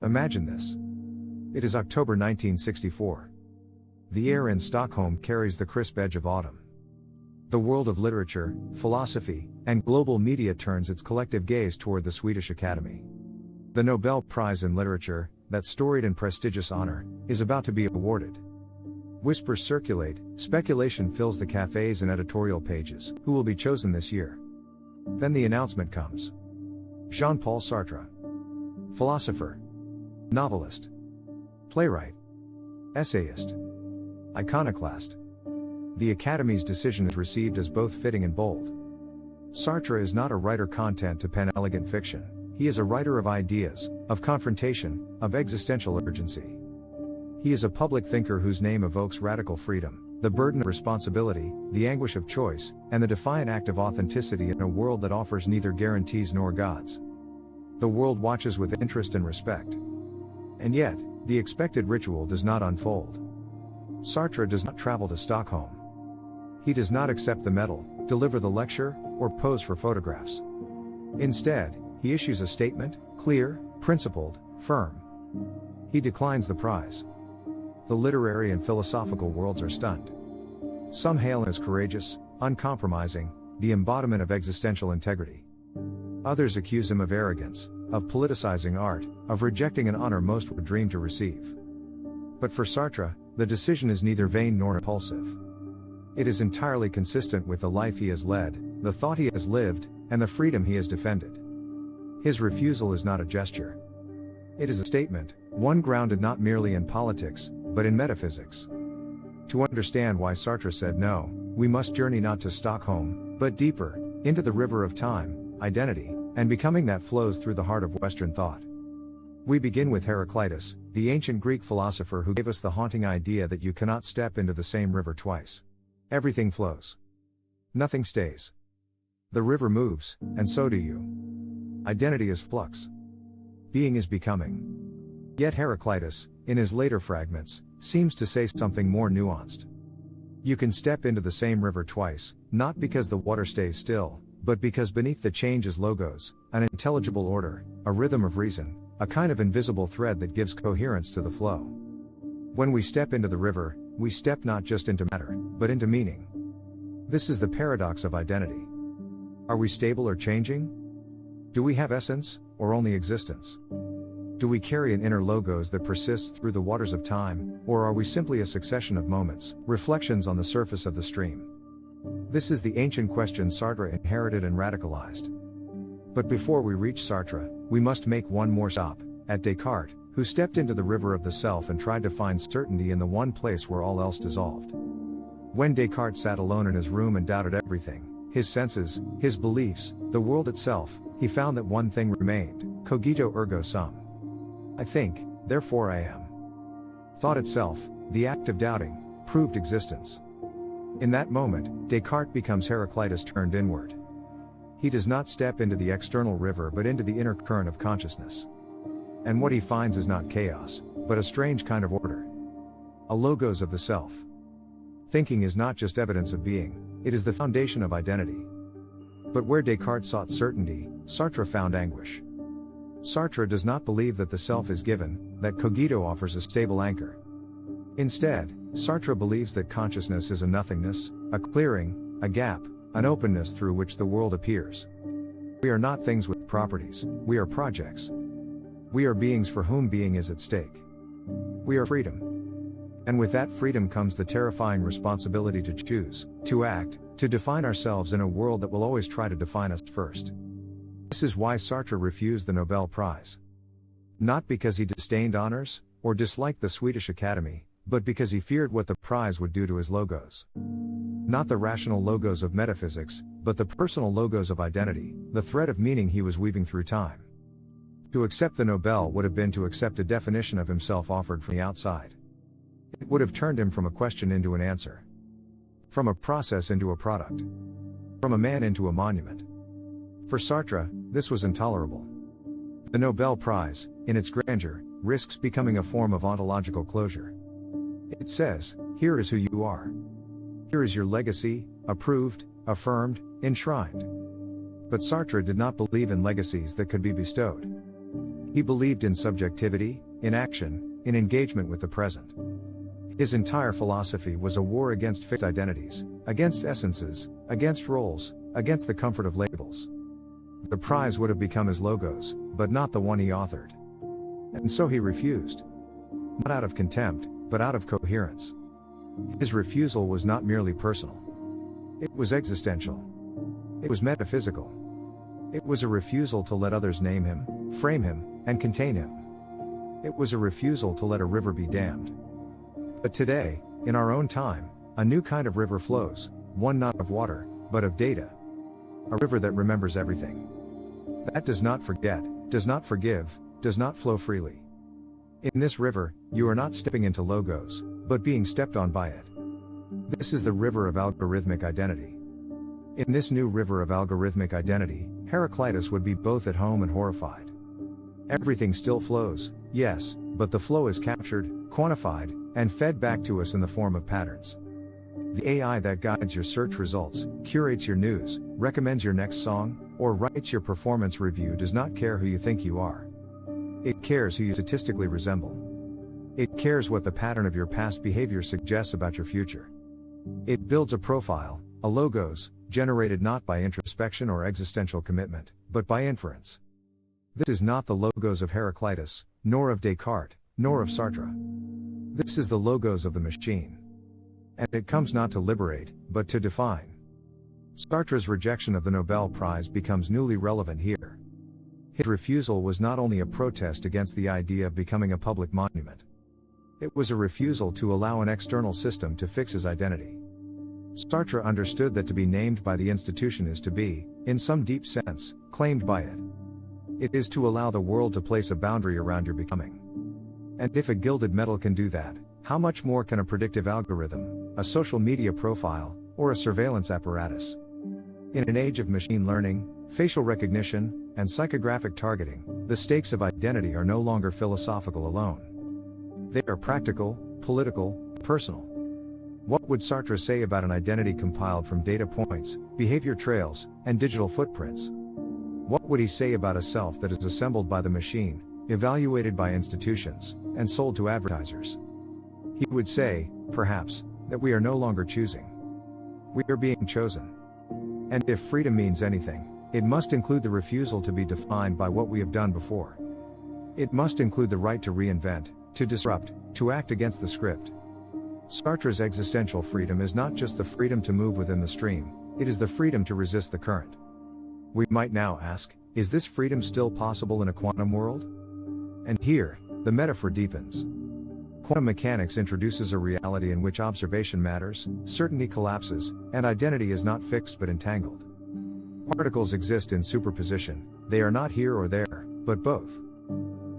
Imagine this. It is October 1964. The air in Stockholm carries the crisp edge of autumn. The world of literature, philosophy, and global media turns its collective gaze toward the Swedish Academy. The Nobel Prize in Literature, that storied and prestigious honor, is about to be awarded. Whispers circulate, speculation fills the cafes and editorial pages. Who will be chosen this year? Then the announcement comes. Jean-Paul Sartre. Philosopher. Novelist. Playwright. Essayist. Iconoclast. The Academy's decision is received as both fitting and bold. Sartre is not a writer content to pen elegant fiction. He is a writer of ideas, of confrontation, of existential urgency. He is a public thinker whose name evokes radical freedom, the burden of responsibility, the anguish of choice, and the defiant act of authenticity in a world that offers neither guarantees nor gods. The world watches with interest and respect. And yet, the expected ritual does not unfold. Sartre does not travel to Stockholm. He does not accept the medal, deliver the lecture, or pose for photographs. Instead, he issues a statement, clear, principled, firm. He declines the prize. The literary and philosophical worlds are stunned. Some hail him as courageous, uncompromising, the embodiment of existential integrity. Others accuse him of arrogance, of politicizing art, of rejecting an honor most would dream to receive. But for Sartre, the decision is neither vain nor impulsive. It is entirely consistent with the life he has led, the thought he has lived, and the freedom he has defended. His refusal is not a gesture. It is a statement, one grounded not merely in politics, but in metaphysics. To understand why Sartre said no, we must journey not to Stockholm, but deeper, into the river of time, identity, and becoming that flows through the heart of Western thought. We begin with Heraclitus, the ancient Greek philosopher who gave us the haunting idea that you cannot step into the same river twice. Everything flows. Nothing stays. The river moves, and so do you. Identity is flux. Being is becoming. Yet Heraclitus, in his later fragments, seems to say something more nuanced. You can step into the same river twice, not because the water stays still, but because beneath the change is logos, an intelligible order, a rhythm of reason, a kind of invisible thread that gives coherence to the flow. When we step into the river, we step not just into matter, but into meaning. This is the paradox of identity. Are we stable or changing? Do we have essence, or only existence? Do we carry an inner logos that persists through the waters of time, or are we simply a succession of moments, reflections on the surface of the stream? This is the ancient question Sartre inherited and radicalized. But before we reach Sartre, we must make one more stop, at Descartes, who stepped into the river of the self and tried to find certainty in the one place where all else dissolved. When Descartes sat alone in his room and doubted everything, his senses, his beliefs, the world itself, he found that one thing remained, cogito ergo sum. I think, therefore I am. Thought itself, the act of doubting, proved existence. In that moment, Descartes becomes Heraclitus turned inward. He does not step into the external river but into the inner current of consciousness. And what he finds is not chaos, but a strange kind of order. A logos of the self. Thinking is not just evidence of being, it is the foundation of identity. But where Descartes sought certainty, Sartre found anguish. Sartre does not believe that the self is given, that cogito offers a stable anchor. Instead, Sartre believes that consciousness is a nothingness, a clearing, a gap, an openness through which the world appears. We are not things with properties, we are projects. We are beings for whom being is at stake. We are freedom. And with that freedom comes the terrifying responsibility to choose, to act, to define ourselves in a world that will always try to define us first. This is why Sartre refused the Nobel Prize. Not because he disdained honors, or disliked the Swedish Academy, but because he feared what the prize would do to his logos. Not the rational logos of metaphysics, but the personal logos of identity, the thread of meaning he was weaving through time. To accept the Nobel would have been to accept a definition of himself offered from the outside. It would have turned him from a question into an answer. From a process into a product. From a man into a monument. For Sartre, this was intolerable. The Nobel Prize, in its grandeur, risks becoming a form of ontological closure. It says, here is who you are. Here is your legacy, approved, affirmed, enshrined. But Sartre did not believe in legacies that could be bestowed. He believed in subjectivity, in action, in engagement with the present. His entire philosophy was a war against fixed identities, against essences, against roles, against the comfort of labels. The prize would have become his logos, but not the one he authored. And so he refused. Not out of contempt, but out of coherence. His refusal was not merely personal. It was existential. It was metaphysical. It was a refusal to let others name him, frame him, and contain him. It was a refusal to let a river be dammed. But today, in our own time, a new kind of river flows, one not of water, but of data. A river that remembers everything. That does not forget, does not forgive, does not flow freely. In this river, you are not stepping into logos, but being stepped on by it. This is the river of algorithmic identity. In this new river of algorithmic identity, Heraclitus would be both at home and horrified. Everything still flows, yes, but the flow is captured, quantified, and fed back to us in the form of patterns. The AI that guides your search results, curates your news, recommends your next song, or writes your performance review does not care who you think you are. It cares who you statistically resemble. It cares what the pattern of your past behavior suggests about your future. It builds a profile, a logos, generated not by introspection or existential commitment, but by inference. This is not the logos of Heraclitus, nor of Descartes, nor of Sartre. This is the logos of the machine. And it comes not to liberate, but to define. Sartre's rejection of the Nobel Prize becomes newly relevant here. His refusal was not only a protest against the idea of becoming a public monument. It was a refusal to allow an external system to fix his identity. Sartre understood that to be named by the institution is to be, in some deep sense, claimed by it. It is to allow the world to place a boundary around your becoming. And if a gilded medal can do that, how much more can a predictive algorithm, a social media profile, or a surveillance apparatus? In an age of machine learning, facial recognition, and psychographic targeting, the stakes of identity are no longer philosophical alone. They are practical, political, personal. What would Sartre say about an identity compiled from data points, behavior trails, and digital footprints? What would he say about a self that is assembled by the machine, evaluated by institutions, and sold to advertisers? He would say, perhaps, that we are no longer choosing. We are being chosen. And if freedom means anything, it must include the refusal to be defined by what we have done before. It must include the right to reinvent, to disrupt, to act against the script. Sartre's existential freedom is not just the freedom to move within the stream, it is the freedom to resist the current. We might now ask, is this freedom still possible in a quantum world? And here, the metaphor deepens. Quantum mechanics introduces a reality in which observation matters, certainty collapses, and identity is not fixed but entangled. Particles exist in superposition, they are not here or there, but both.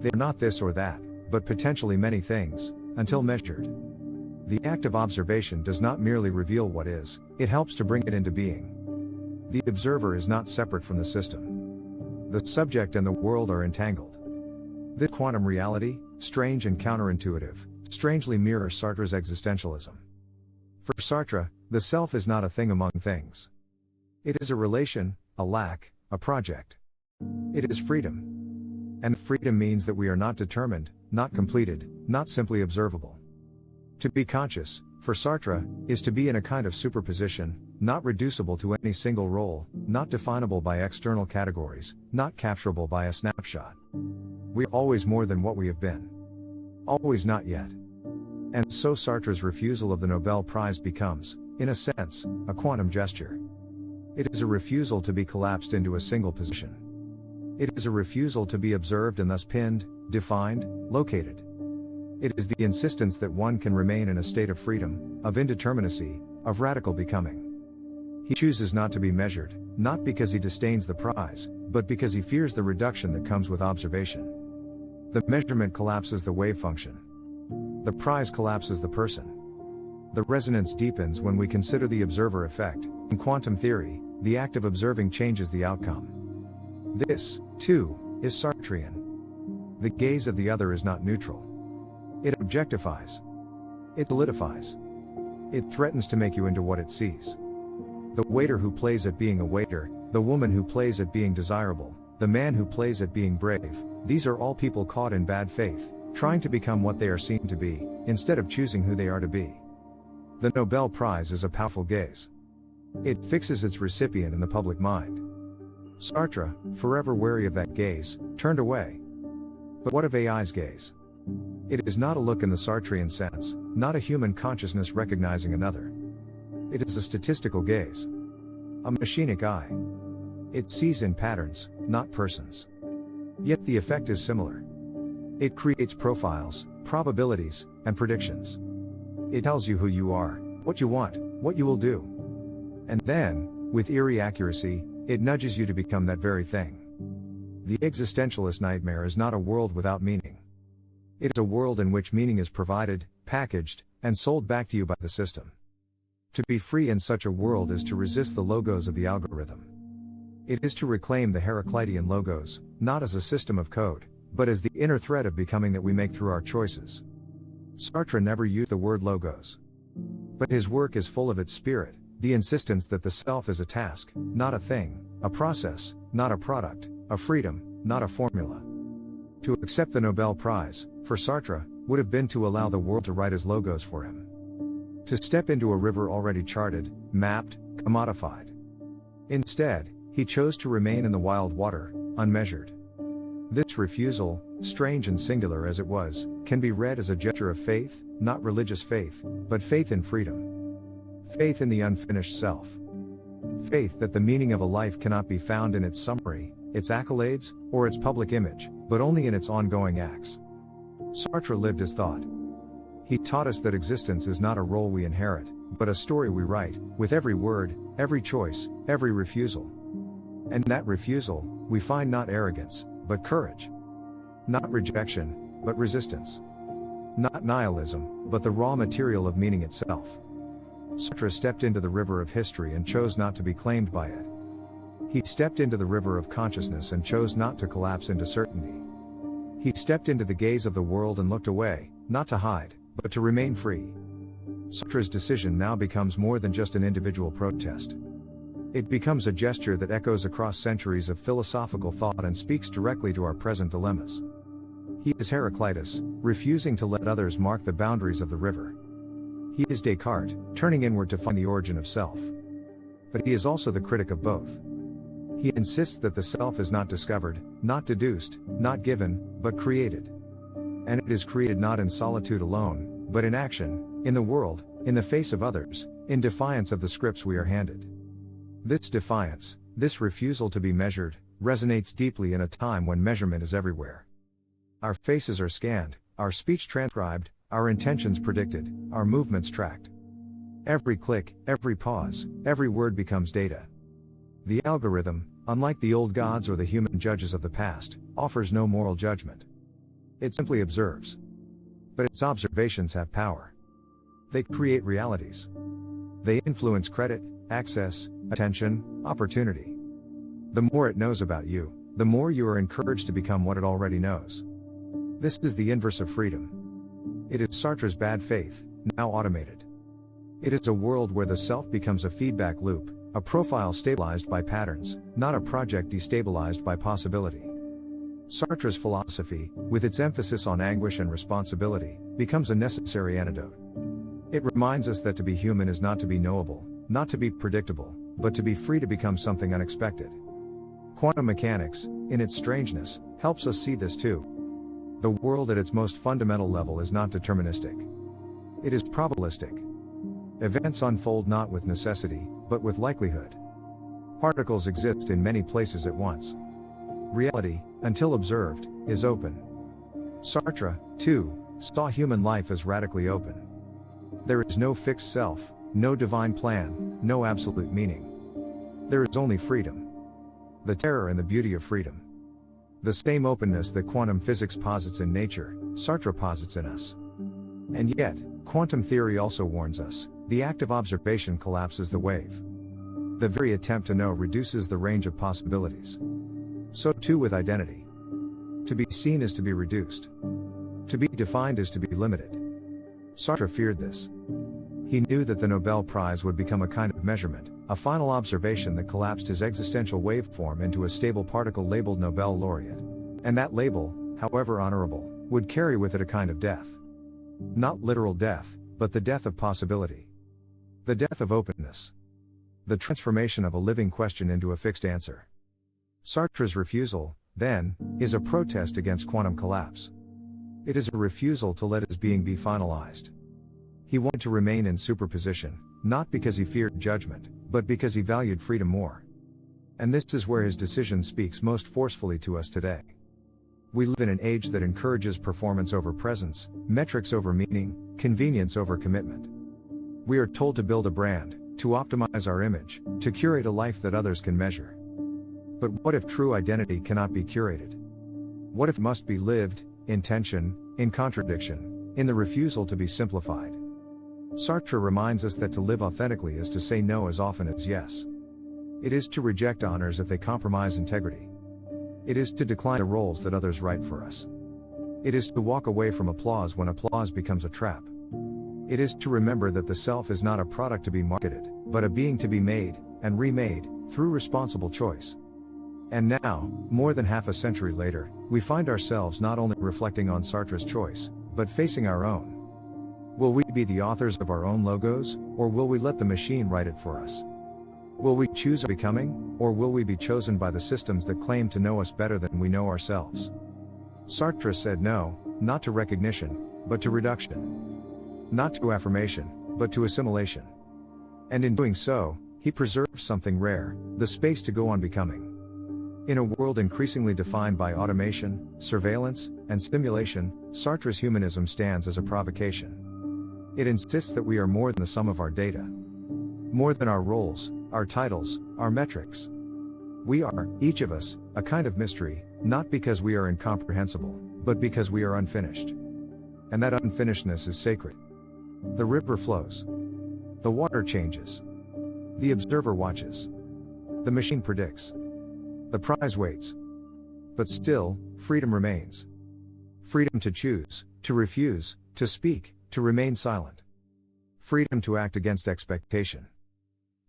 They are not this or that, but potentially many things, until measured. The act of observation does not merely reveal what is, it helps to bring it into being. The observer is not separate from the system. The subject and the world are entangled. This quantum reality, strange and counterintuitive, strangely mirrors Sartre's existentialism. For Sartre, the self is not a thing among things. It is a relation, a lack, a project. It is freedom. And freedom means that we are not determined, not completed, not simply observable. To be conscious, for Sartre, is to be in a kind of superposition, not reducible to any single role, not definable by external categories, not capturable by a snapshot. We are always more than what we have been. Always not yet. And so Sartre's refusal of the Nobel Prize becomes, in a sense, a quantum gesture. It is a refusal to be collapsed into a single position. It is a refusal to be observed and thus pinned, defined, located. It is the insistence that one can remain in a state of freedom, of indeterminacy, of radical becoming. He chooses not to be measured, not because he disdains the prize, but because he fears the reduction that comes with observation. The measurement collapses the wave function. The prize collapses the person. The resonance deepens when we consider the observer effect. In quantum theory, the act of observing changes the outcome. This, too, is Sartrean. The gaze of the other is not neutral. It objectifies. It solidifies. It threatens to make you into what it sees. The waiter who plays at being a waiter, the woman who plays at being desirable, the man who plays at being brave, These are all people caught in bad faith, trying to become what they are seen to be, instead of choosing who they are to be. The Nobel Prize is a powerful gaze. It fixes its recipient in the public mind. Sartre, forever wary of that gaze, turned away. But what of AI's gaze? It is not a look in the Sartrean sense, not a human consciousness recognizing another. It is a statistical gaze. A machinic eye. It sees in patterns, not persons. Yet the effect is similar. It creates profiles, probabilities, and predictions. It tells you who you are, what you want, what you will do. And then, with eerie accuracy, it nudges you to become that very thing. The existentialist nightmare is not a world without meaning. It is a world in which meaning is provided, packaged, and sold back to you by the system. To be free in such a world is to resist the logos of the algorithm. It is to reclaim the Heraclitean logos, not as a system of code, but as the inner thread of becoming that we make through our choices. Sartre never used the word logos. But his work is full of its spirit, the insistence that the self is a task, not a thing, a process, not a product, a freedom, not a formula. To accept the Nobel Prize, for Sartre, would have been to allow the world to write his logos for him. To step into a river already charted, mapped, commodified. Instead, he chose to remain in the wild water, unmeasured. This refusal, strange and singular as it was, can be read as a gesture of faith, not religious faith, but faith in freedom. Faith in the unfinished self. Faith that the meaning of a life cannot be found in its summary, its accolades, or its public image, but only in its ongoing acts. Sartre lived his thought. He taught us that existence is not a role we inherit, but a story we write, with every word, every choice, every refusal. And in that refusal, we find not arrogance, but courage. Not rejection, but resistance. Not nihilism, but the raw material of meaning itself. Sartre stepped into the river of history and chose not to be claimed by it. He stepped into the river of consciousness and chose not to collapse into certainty. He stepped into the gaze of the world and looked away, not to hide, but to remain free. Sartre's decision now becomes more than just an individual protest. It becomes a gesture that echoes across centuries of philosophical thought and speaks directly to our present dilemmas. He is Heraclitus, refusing to let others mark the boundaries of the river. He is Descartes, turning inward to find the origin of self. But he is also the critic of both. He insists that the self is not discovered, not deduced, not given, but created. And it is created not in solitude alone, but in action, in the world, in the face of others, in defiance of the scripts we are handed. This defiance, this refusal to be measured, resonates deeply in a time when measurement is everywhere. Our faces are scanned, our speech transcribed, our intentions predicted, our movements tracked. Every click, every pause, every word becomes data. The algorithm, unlike the old gods or the human judges of the past, offers no moral judgment. It simply observes. But its observations have power. They create realities. They influence credit, access, attention, opportunity. The more it knows about you, the more you are encouraged to become what it already knows. This is the inverse of freedom. It is Sartre's bad faith, now automated. It is a world where the self becomes a feedback loop, a profile stabilized by patterns, not a project destabilized by possibility. Sartre's philosophy, with its emphasis on anguish and responsibility, becomes a necessary antidote. It reminds us that to be human is not to be knowable, not to be predictable, but to be free to become something unexpected. Quantum mechanics, in its strangeness, helps us see this too. The world at its most fundamental level is not deterministic. It is probabilistic. Events unfold not with necessity, but with likelihood. Particles exist in many places at once. Reality, until observed, is open. Sartre, too, saw human life as radically open. There is no fixed self, no divine plan, no absolute meaning. There is only freedom. The terror and the beauty of freedom. The same openness that quantum physics posits in nature, Sartre posits in us. And yet, quantum theory also warns us, the act of observation collapses the wave. The very attempt to know reduces the range of possibilities. So too with identity. To be seen is to be reduced. To be defined is to be limited. Sartre feared this. He knew that the Nobel Prize would become a kind of measurement, a final observation that collapsed his existential waveform into a stable particle labeled Nobel laureate. And that label, however honorable, would carry with it a kind of death. Not literal death, but the death of possibility. The death of openness. The transformation of a living question into a fixed answer. Sartre's refusal, then, is a protest against quantum collapse. It is a refusal to let his being be finalized. He wanted to remain in superposition, not because he feared judgment, but because he valued freedom more. And this is where his decision speaks most forcefully to us today. We live in an age that encourages performance over presence, metrics over meaning, convenience over commitment. We are told to build a brand, to optimize our image, to curate a life that others can measure. But what if true identity cannot be curated? What if it must be lived, in tension, in contradiction, in the refusal to be simplified? Sartre reminds us that to live authentically is to say no as often as yes. It is to reject honors if they compromise integrity. It is to decline the roles that others write for us. It is to walk away from applause when applause becomes a trap. It is to remember that the self is not a product to be marketed, but a being to be made, and remade, through responsible choice. And now, more than half a century later, we find ourselves not only reflecting on Sartre's choice, but facing our own. Will we be the authors of our own logos, or will we let the machine write it for us? Will we choose our becoming, or will we be chosen by the systems that claim to know us better than we know ourselves? Sartre said no, not to recognition, but to reduction. Not to affirmation, but to assimilation. And in doing so, he preserves something rare, the space to go on becoming. In a world increasingly defined by automation, surveillance, and stimulation, Sartre's humanism stands as a provocation. It insists that we are more than the sum of our data. More than our roles, our titles, our metrics. We are, each of us, a kind of mystery, not because we are incomprehensible, but because we are unfinished. And that unfinishedness is sacred. The river flows. The water changes. The observer watches. The machine predicts. The prize waits. But still, freedom remains. Freedom to choose, to refuse, to speak, to remain silent. Freedom to act against expectation.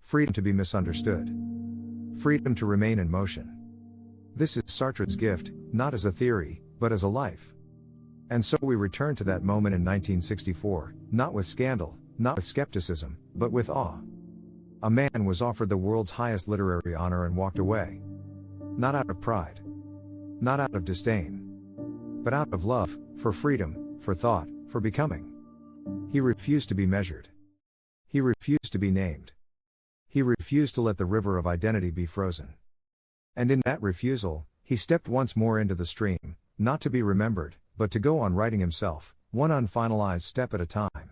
Freedom to be misunderstood. Freedom to remain in motion. This is Sartre's gift, not as a theory, but as a life. And so we return to that moment in 1964, not with scandal, not with skepticism, but with awe. A man was offered the world's highest literary honor and walked away. Not out of pride. Not out of disdain. But out of love, for freedom, for thought, for becoming. He refused to be measured. He refused to be named. He refused to let the river of identity be frozen. And in that refusal, he stepped once more into the stream, not to be remembered, but to go on writing himself, one unfinalized step at a time.